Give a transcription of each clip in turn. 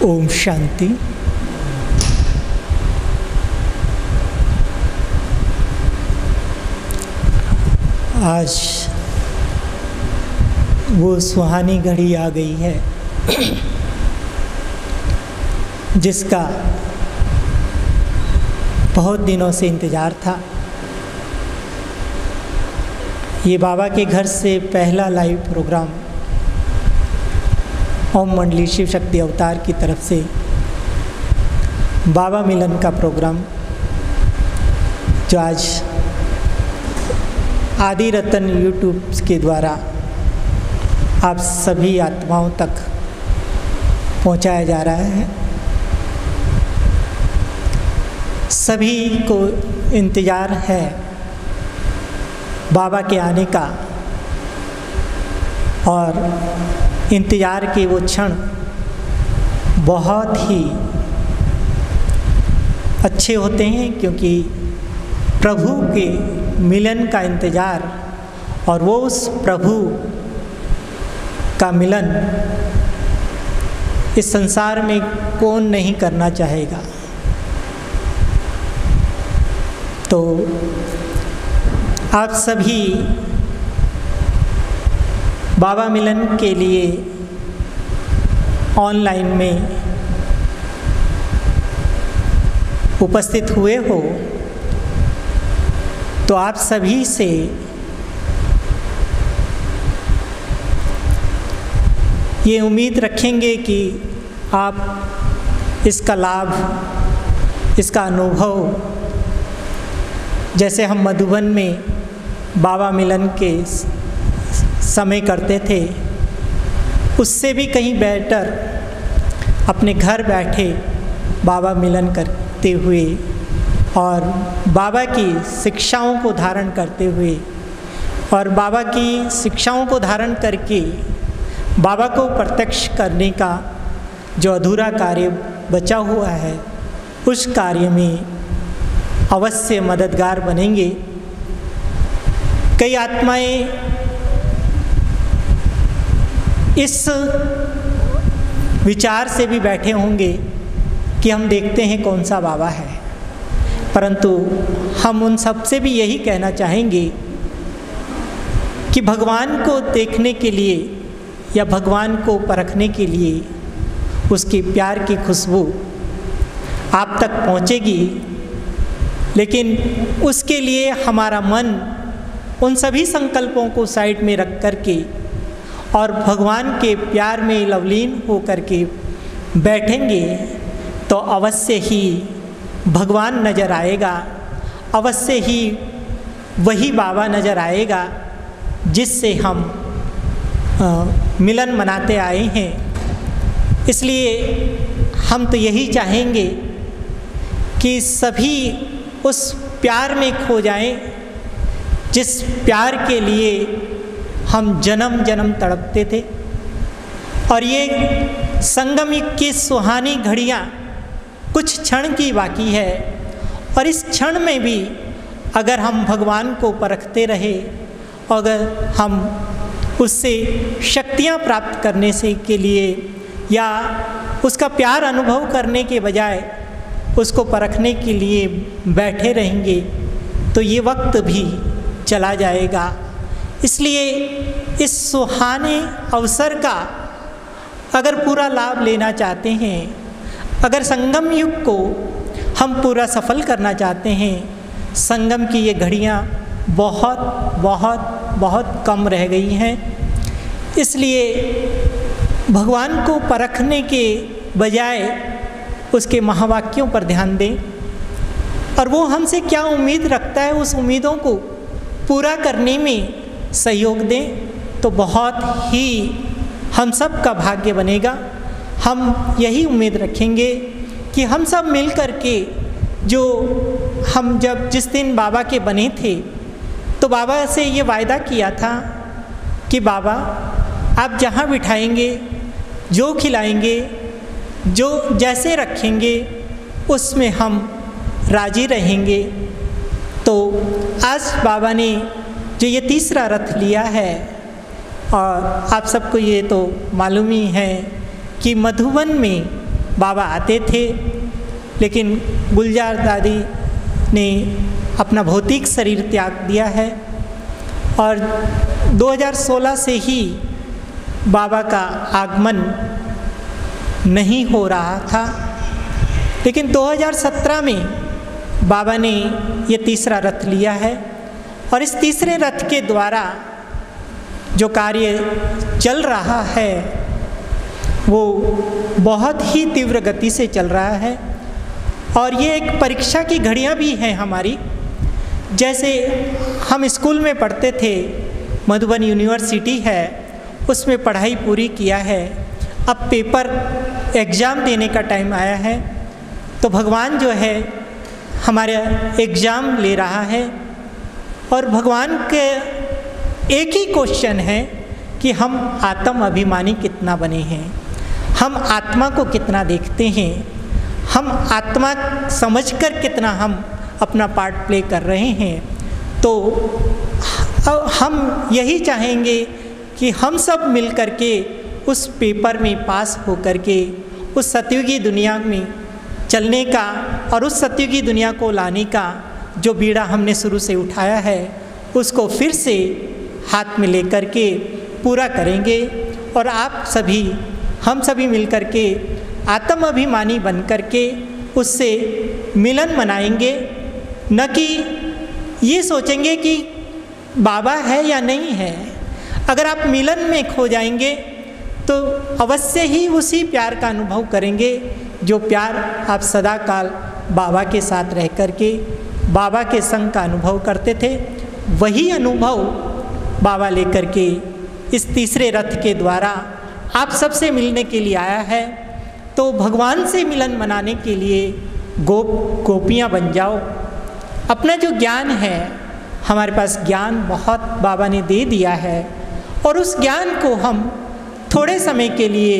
ओम शांति। आज वो सुहानी घड़ी आ गई है जिसका बहुत दिनों से इंतज़ार था। ये बाबा के घर से पहला लाइव प्रोग्राम ओम मंडली शिव शक्ति अवतार की तरफ से बाबा मिलन का प्रोग्राम, जो आज आदि रतन यूट्यूब के द्वारा आप सभी आत्माओं तक पहुंचाया जा रहा है। सभी को इंतज़ार है बाबा के आने का, और इंतज़ार के वो क्षण बहुत ही अच्छे होते हैं, क्योंकि प्रभु के मिलन का इंतज़ार, और वो उस प्रभु का मिलन इस संसार में कौन नहीं करना चाहेगा। तो आप सभी बाबा मिलन के लिए ऑनलाइन में उपस्थित हुए हो, तो आप सभी से ये उम्मीद रखेंगे कि आप इसका लाभ, इसका अनुभव, जैसे हम मधुबन में बाबा मिलन के समय करते थे, उससे भी कहीं बेहतर अपने घर बैठे बाबा मिलन करते हुए और बाबा की शिक्षाओं को धारण करते हुए, और बाबा की शिक्षाओं को धारण करके बाबा को प्रत्यक्ष करने का जो अधूरा कार्य बचा हुआ है, उस कार्य में अवश्य मददगार बनेंगे। कई आत्माएं इस विचार से भी बैठे होंगे कि हम देखते हैं कौन सा बाबा है, परंतु हम उन सब से भी यही कहना चाहेंगे कि भगवान को देखने के लिए या भगवान को परखने के लिए उसके प्यार की खुशबू आप तक पहुंचेगी, लेकिन उसके लिए हमारा मन उन सभी संकल्पों को साइड में रख कर के और भगवान के प्यार में लवलीन हो कर के बैठेंगे, तो अवश्य ही भगवान नज़र आएगा, अवश्य ही वही बाबा नज़र आएगा जिससे हम मिलन मनाते आए हैं। इसलिए हम तो यही चाहेंगे कि सभी उस प्यार में खो जाएं जिस प्यार के लिए हम जन्म जन्म तड़पते थे। और ये संगम युग की सुहानी घड़ियाँ कुछ क्षण की बाकी है, और इस क्षण में भी अगर हम भगवान को परखते रहे, अगर हम उससे शक्तियाँ प्राप्त करने से के लिए या उसका प्यार अनुभव करने के बजाय उसको परखने के लिए बैठे रहेंगे, तो ये वक्त भी चला जाएगा। इसलिए इस सुहाने अवसर का अगर पूरा लाभ लेना चाहते हैं, अगर संगम युग को हम पूरा सफल करना चाहते हैं, संगम की ये घड़ियाँ बहुत बहुत बहुत कम रह गई हैं। इसलिए भगवान को परखने के बजाय उसके महावाक्यों पर ध्यान दें, और वो हमसे क्या उम्मीद रखता है उस उम्मीदों को पूरा करने में सहयोग दें, तो बहुत ही हम सब का भाग्य बनेगा। हम यही उम्मीद रखेंगे कि हम सब मिल कर के, जो हम जब जिस दिन बाबा के बने थे, तो बाबा से ये वायदा किया था कि बाबा आप जहाँ बिठाएंगे, जो खिलाएंगे, जो जैसे रखेंगे, उसमें हम राजी रहेंगे। तो आज बाबा ने जो ये तीसरा रथ लिया है, और आप सबको ये तो मालूम ही है कि मधुबन में बाबा आते थे, लेकिन गुलजार दादी ने अपना भौतिक शरीर त्याग दिया है और 2016 से ही बाबा का आगमन नहीं हो रहा था। लेकिन 2017 में बाबा ने ये तीसरा रथ लिया है और इस तीसरे रथ के द्वारा जो कार्य चल रहा है वो बहुत ही तीव्र गति से चल रहा है। और ये एक परीक्षा की घड़ियाँ भी हैं हमारी। जैसे हम स्कूल में पढ़ते थे, मधुबन यूनिवर्सिटी है, उसमें पढ़ाई पूरी किया है, अब पेपर एग्ज़ाम देने का टाइम आया है, तो भगवान जो है हमारे एग्ज़ाम ले रहा है और भगवान के एक ही क्वेश्चन है कि हम आत्म अभिमानी कितना बने हैं, हम आत्मा को कितना देखते हैं, हम आत्मा समझकर कितना हम अपना पार्ट प्ले कर रहे हैं। तो हम यही चाहेंगे कि हम सब मिल कर के उस पेपर में पास हो कर के उस सतयुगी दुनिया में चलने का और उस सतयुगी दुनिया को लाने का जो बीड़ा हमने शुरू से उठाया है उसको फिर से हाथ में लेकर के पूरा करेंगे। और आप सभी, हम सभी मिल कर के आत्म अभिमानी बन कर के उससे मिलन मनाएंगे, न कि ये सोचेंगे कि बाबा है या नहीं है। अगर आप मिलन में खो जाएंगे तो अवश्य ही उसी प्यार का अनुभव करेंगे जो प्यार आप सदा काल बाबा के साथ रह कर के बाबा के संग का अनुभव करते थे। वही अनुभव बाबा लेकर के इस तीसरे रथ के द्वारा आप सबसे मिलने के लिए आया है। तो भगवान से मिलन मनाने के लिए गोपियाँ बन जाओ। अपना जो ज्ञान है, हमारे पास ज्ञान बहुत बाबा ने दे दिया है और उस ज्ञान को हम थोड़े समय के लिए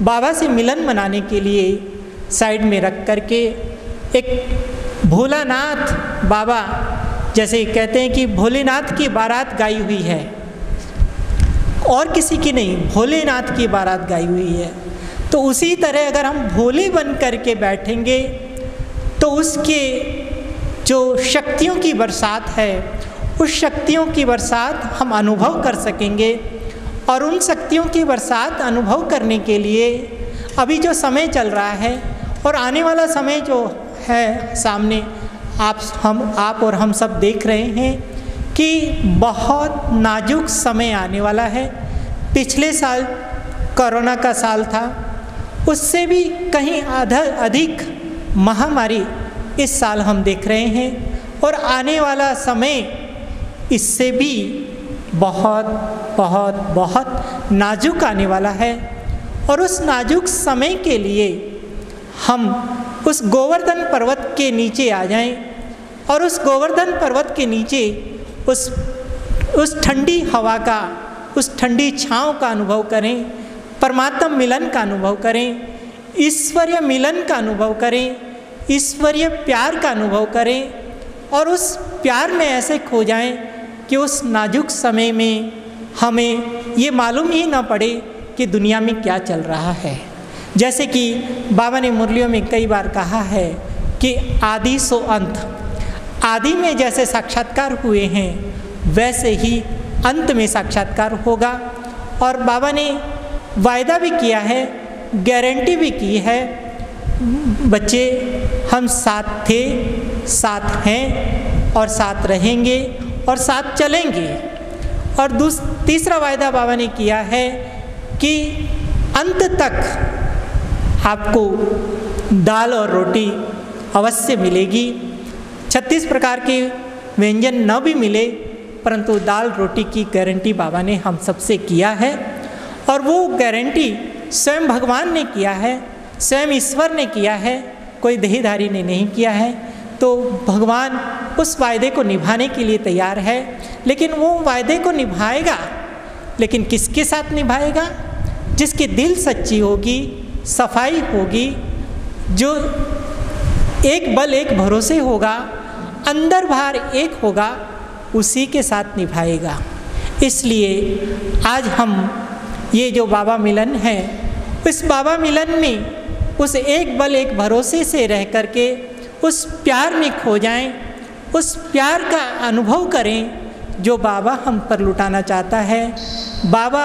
बाबा से मिलन मनाने के लिए साइड में रख कर के एक भोलानाथ बाबा, जैसे कहते हैं कि भोलेनाथ की बारात गाई हुई है, और किसी की नहीं, भोलेनाथ की बारात गाई हुई है। तो उसी तरह अगर हम भोले बन कर के बैठेंगे तो उसके जो शक्तियों की बरसात है, उस शक्तियों की बरसात हम अनुभव कर सकेंगे। और उन शक्तियों की बरसात अनुभव करने के लिए अभी जो समय चल रहा है और आने वाला समय जो है सामने आप और हम सब देख रहे हैं कि बहुत नाजुक समय आने वाला है। पिछले साल कोरोना का साल था, उससे भी कहीं अधिक महामारी इस साल हम देख रहे हैं और आने वाला समय इससे भी बहुत बहुत बहुत नाजुक आने वाला है। और उस नाजुक समय के लिए हम उस गोवर्धन पर्वत के नीचे आ जाएं और उस गोवर्धन पर्वत के नीचे उस ठंडी हवा का, उस ठंडी छाँव का अनुभव करें, परमात्मा मिलन का अनुभव करें, ईश्वरीय मिलन का अनुभव करें, ईश्वरीय प्यार का अनुभव करें और उस प्यार में ऐसे खो जाएं कि उस नाजुक समय में हमें ये मालूम ही ना पड़े कि दुनिया में क्या चल रहा है। जैसे कि बाबा ने मुरलियों में कई बार कहा है कि आदि सो अंत, आदि में जैसे साक्षात्कार हुए हैं वैसे ही अंत में साक्षात्कार होगा। और बाबा ने वायदा भी किया है, गारंटी भी की है, बच्चे हम साथ थे, साथ हैं और साथ रहेंगे और साथ चलेंगे। और तीसरा वायदा बाबा ने किया है कि अंत तक आपको दाल और रोटी अवश्य मिलेगी। 36 प्रकार के व्यंजन न भी मिले परंतु दाल रोटी की गारंटी बाबा ने हम सबसे किया है। और वो गारंटी स्वयं भगवान ने किया है, स्वयं ईश्वर ने किया है, कोई देहधारी ने नहीं किया है। तो भगवान उस वायदे को निभाने के लिए तैयार है, लेकिन वो वायदे को निभाएगा, लेकिन किसके साथ निभाएगा? जिसकी दिल सच्ची होगी, सफाई होगी, जो एक बल एक भरोसे होगा, अंदर बाहर एक होगा, उसी के साथ निभाएगा। इसलिए आज हम ये जो बाबा मिलन है, इस बाबा मिलन में उस एक बल एक भरोसे से रह करके उस प्यार में खो जाएं, उस प्यार का अनुभव करें जो बाबा हम पर लुटाना चाहता है। बाबा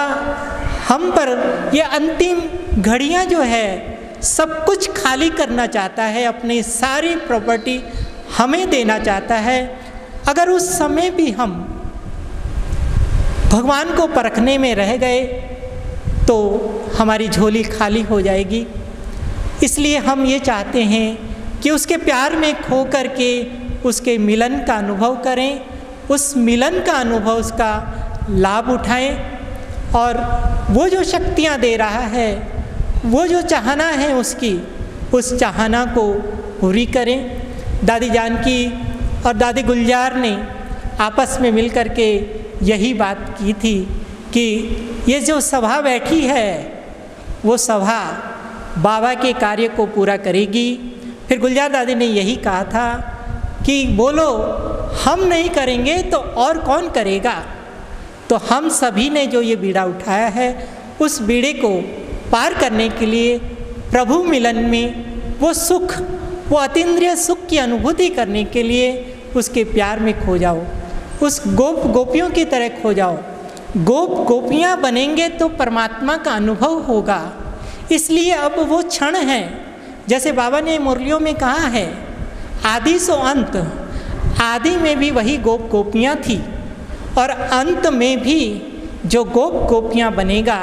हम पर ये अंतिम घड़ियां जो है सब कुछ खाली करना चाहता है, अपनी सारी प्रॉपर्टी हमें देना चाहता है। अगर उस समय भी हम भगवान को परखने में रह गए तो हमारी झोली खाली हो जाएगी। इसलिए हम ये चाहते हैं कि उसके प्यार में खो करके उसके मिलन का अनुभव करें, उस मिलन का अनुभव उसका लाभ उठाएं और वो जो शक्तियाँ दे रहा है, वो जो चाहना है उसकी, उस चाहना को पूरी करें। दादी जानकी और दादी गुलजार ने आपस में मिल कर के यही बात की थी कि ये जो सभा बैठी है वो सभा बाबा के कार्य को पूरा करेगी। फिर गुलजार दादी ने यही कहा था कि बोलो हम नहीं करेंगे तो और कौन करेगा। तो हम सभी ने जो ये बीड़ा उठाया है उस बीड़े को पार करने के लिए प्रभु मिलन में वो सुख, वो अतीन्द्रिय सुख की अनुभूति करने के लिए उसके प्यार में खो जाओ, उस गोप गोपियों की तरह खो जाओ। गोप गोपियाँ बनेंगे तो परमात्मा का अनुभव होगा। इसलिए अब वो क्षण है, जैसे बाबा ने मुरलियों में कहा है, आदि सो अंत। आदि में भी वही गोप गोपियाँ थी और अंत में भी जो गोप गोपियाँ बनेगा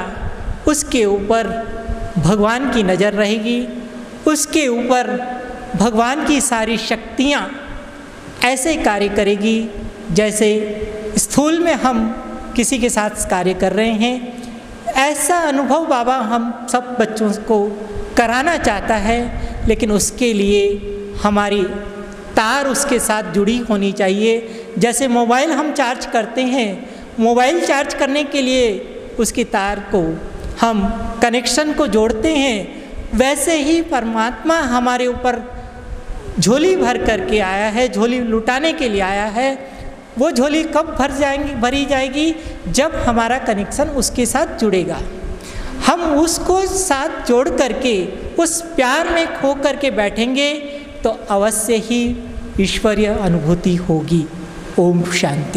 उसके ऊपर भगवान की नज़र रहेगी, उसके ऊपर भगवान की सारी शक्तियाँ ऐसे कार्य करेगी जैसे स्थूल में हम किसी के साथ कार्य कर रहे हैं। ऐसा अनुभव बाबा हम सब बच्चों को कराना चाहता है, लेकिन उसके लिए हमारी तार उसके साथ जुड़ी होनी चाहिए। जैसे मोबाइल हम चार्ज करते हैं, मोबाइल चार्ज करने के लिए उसकी तार को हम कनेक्शन को जोड़ते हैं, वैसे ही परमात्मा हमारे ऊपर झोली भर करके आया है, झोली लुटाने के लिए आया है। वो झोली कब भरी जाएगी जब हमारा कनेक्शन उसके साथ जुड़ेगा। हम उसको साथ जोड़ करके उस प्यार में खो करके बैठेंगे तो अवश्य ही ईश्वरीय अनुभूति होगी। ओम शांति।